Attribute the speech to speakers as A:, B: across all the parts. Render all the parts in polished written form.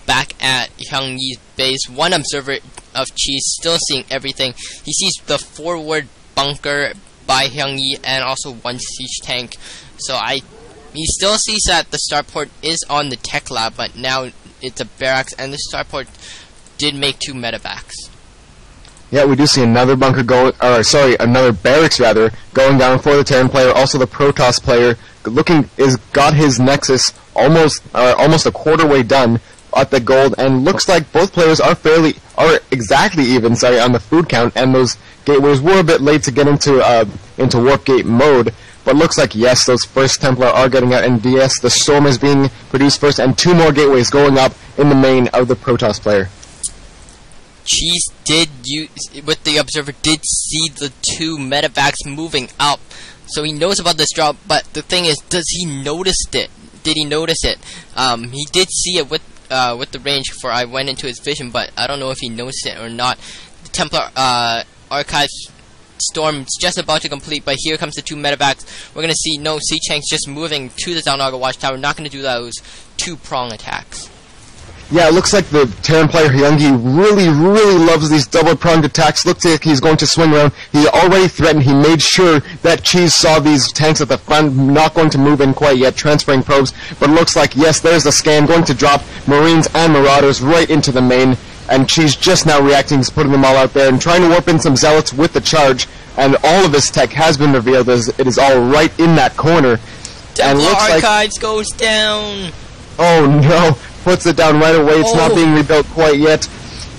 A: back at HyunGy's base. One observer of Cheese still seeing everything. He sees the forward bunker by HyunGy and also one siege tank. So he still sees that the starport is on the tech lab, but now it's a barracks, and the starport did make 2 medevacs.
B: Yeah, we do see another bunker going, another barracks rather, going down for the Terran player. Also, the Protoss player got his Nexus almost a quarter way done at the gold, and looks like both players are exactly even. On the food count, and those gateways were a bit late to get into warp gate mode. But looks like, yes, those first Templar are getting out, and yes, the storm is being produced first, and 2 more gateways going up in the main of the Protoss player.
A: Cheese with the observer, did see the 2 medevacs moving up, so he knows about this drop. But the thing is, does he notice it? Did he notice it? He did see it with the range before I went into his vision, but I don't know if he noticed it or not. The Templar Archives storm is just about to complete, but here comes the 2 medevacs. We're gonna see no siege tanks just moving to the Zalnaga watchtower. Not gonna do those 2-prong attacks.
B: Yeah, it looks like the Terran player HyunGy really loves these double-pronged attacks. Looks like he's going to swing around. He already threatened. He made sure that Cheese saw these tanks at the front, not going to move in quite yet, transferring probes. But it looks like, yes, there's the scan, going to drop Marines and Marauders right into the main. And Cheese just now reacting, he's putting them all out there and trying to warp in some Zealots with the charge. And all of his tech has been revealed as it is all right in that corner.
A: Templar Archives goes down.
B: Oh no. Puts it down right away. It's not being rebuilt quite yet.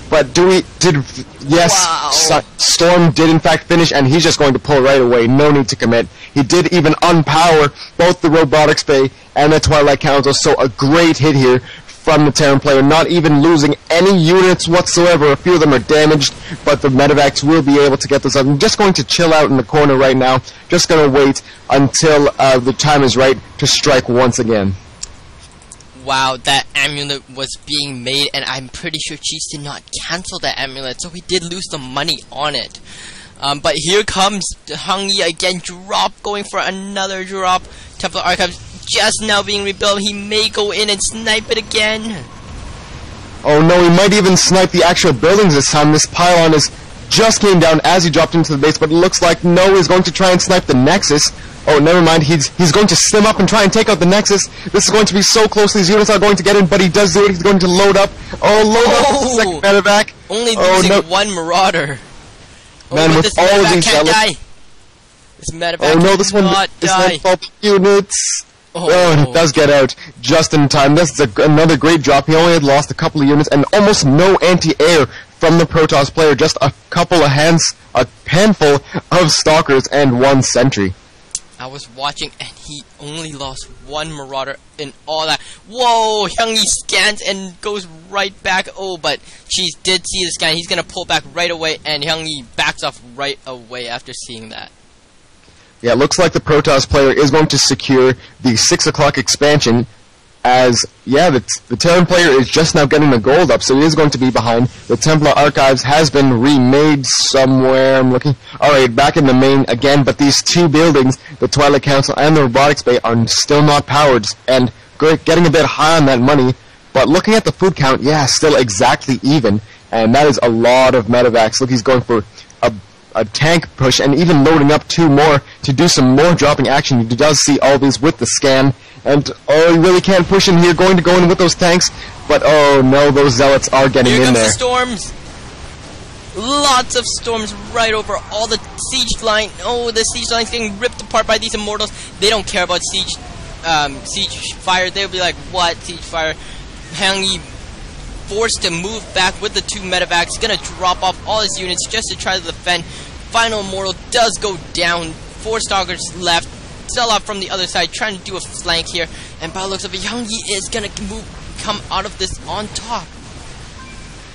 B: But Storm did in fact finish, and he's just going to pull right away. No need to commit. He did even unpower both the Robotics Bay and the Twilight Council, so a great hit here from the Terran player, not even losing any units whatsoever. A few of them are damaged, but the medevacs will be able to get those up. I'm just going to chill out in the corner right now. Just going to wait until the time is right to strike once again.
A: Wow, that amulet was being made, and I'm pretty sure Cheese did not cancel that amulet, so he did lose the money on it. But here comes HyunGy again, going for another drop. Templar Archives just now being rebuilt. He may go in and snipe it again.
B: Oh no, he might even snipe the actual buildings this time. This pylon just came down as he dropped into the base, but it looks like no, he's going to try and snipe the Nexus. Oh, never mind. He's going to stim up and try and take out the Nexus. This is going to be so close. These units are going to get in, but he does do it. He's going to load up. Oh, up the second medevac.
A: Only losing 1 Marauder.
B: Man, with all of these
A: die. This medevac
B: this one is not fault units. Oh, he does get out just in time. This is another great drop. He only had lost a couple of units and almost no anti-air from the Protoss player. Just a handful of Stalkers and 1 Sentry.
A: I was watching, and he only lost 1 Marauder in all that. Whoa! HyunGy scans and goes right back. Oh, but Cheese did see the scan. He's gonna pull back right away, and HyunGy backs off right away after seeing that.
B: Yeah, it looks like the Protoss player is going to secure the 6 o'clock expansion, as, yeah, the Terran player is just now getting the gold up, so he is going to be behind. The Templar Archives has been remade somewhere. I'm looking. Alright, back in the main again, but these 2 buildings, the Twilight Council and the Robotics Bay, are still not powered, and getting a bit high on that money. But looking at the food count, yeah, still exactly even, and that is a lot of medevacs. Look, he's going for a tank push, and even loading up 2 more to do some more dropping action. He does see all these with the scan, and he really can't push in here, going to go in with those tanks, but oh no, those Zealots are getting in there.
A: Here comes the storms! Lots of storms right over all the siege line. Oh, the siege line's getting ripped apart by these Immortals. They don't care about siege fire. They'll be like, what, siege fire? HyunGy forced to move back with the 2 medevacs, gonna drop off all his units just to try to defend. Final Immortal does go down. 4 Stalkers left. Sell off from the other side, trying to do a flank here. And by the looks of it, HyunGy is gonna come out of this on top.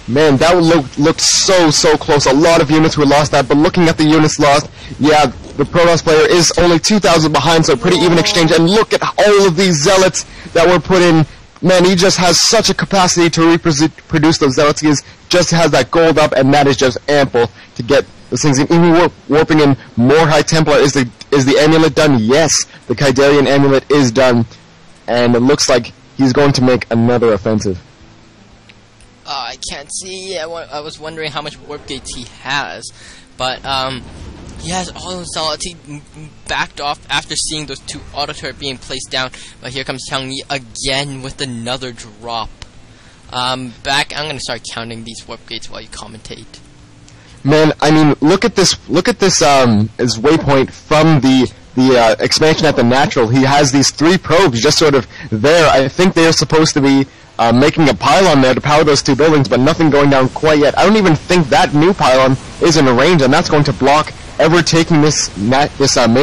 B: Man, that looked so close. A lot of units were lost that, but looking at the units lost, yeah, the Protoss player is only 2,000 behind, so pretty even exchange. And look at all of these Zealots that were put in. Man, he just has such a capacity to reproduce those Zealots. He just has that gold up, and that is just ample to get those things in. Even warping in more High Templar. Is the amulet done? Yes, the Kaidarian amulet is done, and it looks like he's going to make another offensive.
A: can't see. I was wondering how much warp gates he has, but he has all those zealots. He backed off after seeing those 2 auto turret being placed down. But here comes HyunGy again with another drop. I'm gonna start counting these warp gates while you commentate.
B: Man, I mean, look at this his waypoint from the expansion at the natural. He has these 3 probes just sort of there. I think they are supposed to be making a pylon there to power those 2 buildings, but nothing going down quite yet. I don't even think that new pylon is in range, and that's going to block ever taking this main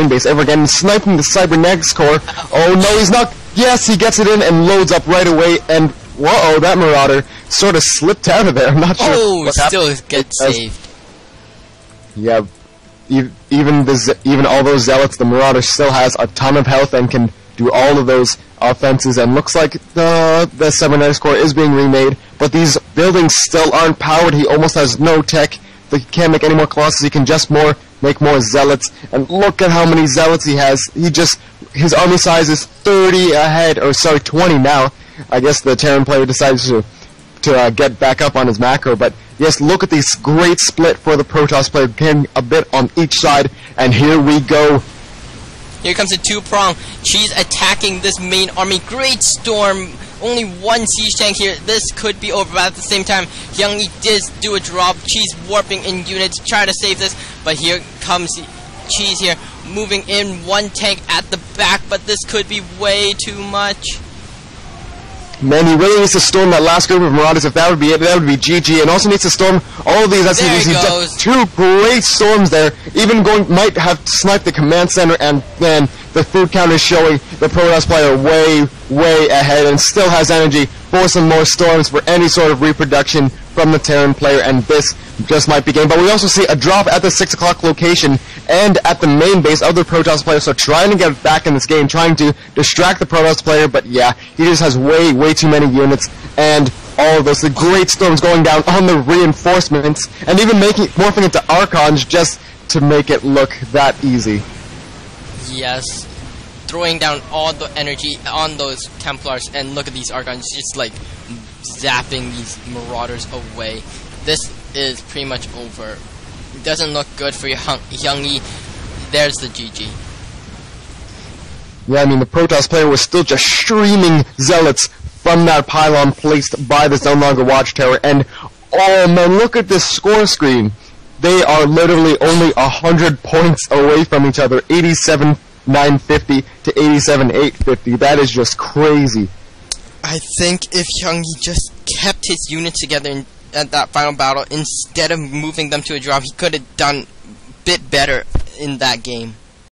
B: base ever again, sniping the cybernetics core. Oh no, he's not. Yes, he gets it in and loads up right away, and whoa, that Marauder sort of slipped out of there. I'm not sure.
A: Oh, still gets saved.
B: Yeah, even all those zealots, the Marauder still has a ton of health and can do all of those offenses, and looks like the cybernetics core is being remade, but these buildings still aren't powered. He almost has no tech. He can't make any more Colossus. He can just make more zealots, and look at how many zealots he has. His army size is 30 ahead, or sorry, 20 now. I guess the Terran player decides to get back up on his macro, but yes, look at this great split for the Protoss player, getting a bit on each side, and here we go.
A: Here comes a 2-prong. She's attacking this main army. Great storm. Only 1 siege tank here. This could be over, but at the same time, HyunGy does do a drop. Cheese warping in units, try to save this, but here comes Cheese here, moving in 1 tank at the back, but this could be way too much.
B: Man, he really needs to storm that last group of Marauders. If that would be it, that would be GG. And also needs to storm all of these SCVs. He's got 2 great storms there. Even might have sniped the command center, and then the food counter is showing the Protoss player way ahead, and still has energy for some more storms for any sort of reproduction from the Terran player, and this just might be game. But we also see a drop at the 6 o'clock location and at the main base of the Protoss player, so trying to get back in this game, trying to distract the Protoss player, but yeah, he just has way too many units, and all of those, the great storms going down on the reinforcements, and even morphing into Archons just to make it look that easy.
A: Yes, throwing down all the energy on those Templars, and look at these Archons just like zapping these Marauders away. This is pretty much over. It doesn't look good for HyunGy. There's the GG.
B: Yeah, I mean, the Protoss player was still just streaming zealots from that pylon placed by the Zone Logger Watchtower, and oh man, look at this score screen. They are literally only 100 points away from each other, 87,950 to 87,850. That is just crazy.
A: I think if HyunGy just kept his units together at that final battle, instead of moving them to a drop, he could have done a bit better in that game.